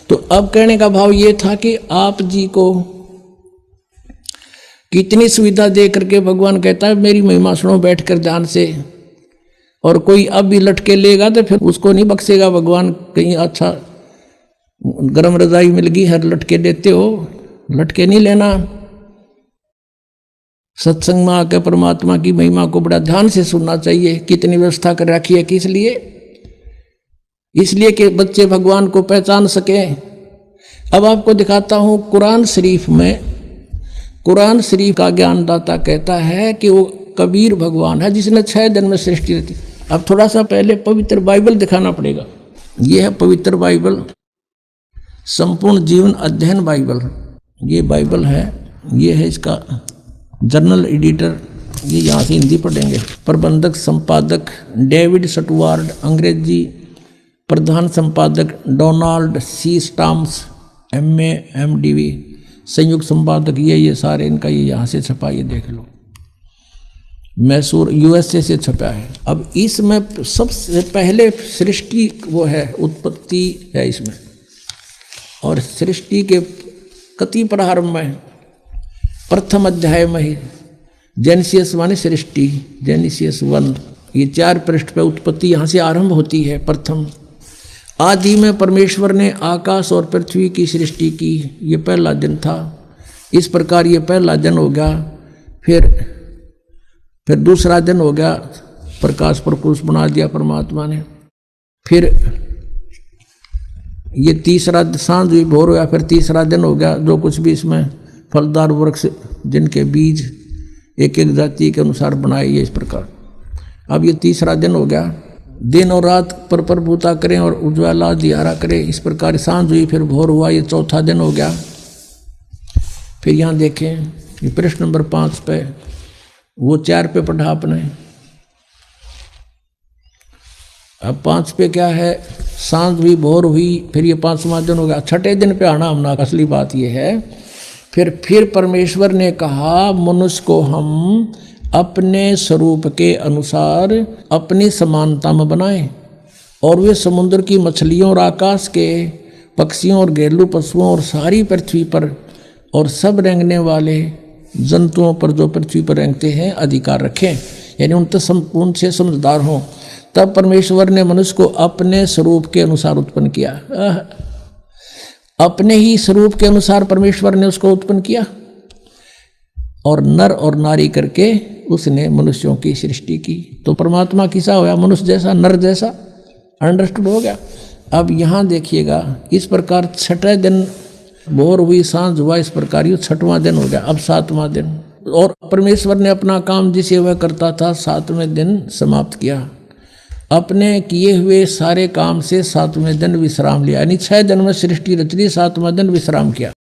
तो अब कहने का भाव ये था कि आप जी को कितनी सुविधा दे करके भगवान कहता है मेरी महिमा सुनो बैठ कर ध्यान से, और कोई अब भी लटके लेगा तो फिर उसको नहीं बख्शेगा भगवान। कहीं अच्छा गरम रजाई मिल गई हर लटके देते हो, लटके नहीं लेना। सत्संग में आकर परमात्मा की महिमा को बड़ा ध्यान से सुनना चाहिए। कितनी व्यवस्था कर रखी है, किस लिए? इसलिए कि बच्चे भगवान को पहचान सके। अब आपको दिखाता हूं कुरान शरीफ में, कुरान शरीफ का ज्ञानदाता कहता है कि वो कबीर भगवान है जिसने 6 दिन में सृष्टि रची। अब थोड़ा सा पहले पवित्र बाइबल दिखाना पड़ेगा। ये है पवित्र बाइबल, संपूर्ण जीवन अध्ययन बाइबल। ये बाइबल है, ये है इसका जर्नल एडिटर, ये यहाँ से हिंदी पढ़ेंगे। प्रबंधक संपादक डेविड स्टुअर्ट, अंग्रेजी प्रधान संपादक डोनाल्ड सी स्टाम्स MA MDV, संयुक्त संपादक ये सारे इनका ये यहाँ से छपा, ये देख लो, मैसूर USA से छपा है। अब इसमें सबसे पहले सृष्टि वो है, उत्पत्ति है इसमें, और सृष्टि के कति प्रारंभ में प्रथम अध्याय में ही जेनेसिस माने सृष्टि, जेनेसिस 1, ये 4 पृष्ठ पे उत्पत्ति यहाँ से आरंभ होती है। प्रथम आदि में परमेश्वर ने आकाश और पृथ्वी की सृष्टि की, ये पहला दिन था। इस प्रकार ये पहला दिन हो गया। फिर दूसरा दिन हो गया, प्रकाश प्रपुरुष बना दिया परमात्मा ने। फिर ये तीसरा सांझ भी भोर हुआ, फिर तीसरा दिन हो गया। जो कुछ भी इसमें फलदार वृक्ष जिनके बीज एक एक जाति के अनुसार बनाए, ये इस प्रकार। अब ये तीसरा दिन हो गया। दिन और रात पर प्रभुता करें और उज्ज्वला दियारा करें, इस प्रकार सांझ हुई, फिर भोर हुआ, ये चौथा दिन हो गया। फिर यहाँ देखें, ये प्रश्न नंबर 5 पे, वो 4 पे पढ़ा आपने। अब 5 पे क्या है, सांझ हुई भोर हुई, फिर ये 5वां दिन हो गया। छठे दिन पे आना हमने, असली बात ये है। फिर परमेश्वर ने कहा मनुष्य को हम अपने स्वरूप के अनुसार अपनी समानता में बनाएं, और वे समुद्र की मछलियों और आकाश के पक्षियों और घरेलू पशुओं और सारी पृथ्वी पर और सब रेंगने वाले जंतुओं पर जो पृथ्वी पर रेंगते हैं अधिकार रखें, यानी उन तक संपूर्ण से समझदार हों। तब परमेश्वर ने मनुष्य को अपने स्वरूप के अनुसार उत्पन्न किया। अपने ही स्वरूप के अनुसार परमेश्वर ने उसको उत्पन्न किया, और नर और नारी करके उसने मनुष्यों की सृष्टि की। तो परमात्मा किसा होया, मनुष्य जैसा, नर जैसा। अंडरस्टूड हो गया? अब यहाँ देखिएगा, इस प्रकार छठे दिन भोर हुई, सांझ हुआ, इस प्रकार ये 6वां दिन हो गया। अब 7वां दिन, और परमेश्वर ने अपना काम जिसे वह करता था 7वें दिन समाप्त किया। अपने किए हुए सारे काम से 7वें दिन विश्राम लिया, यानी 6 दिन में सृष्टि रच ली, 7वां दिन विश्राम किया।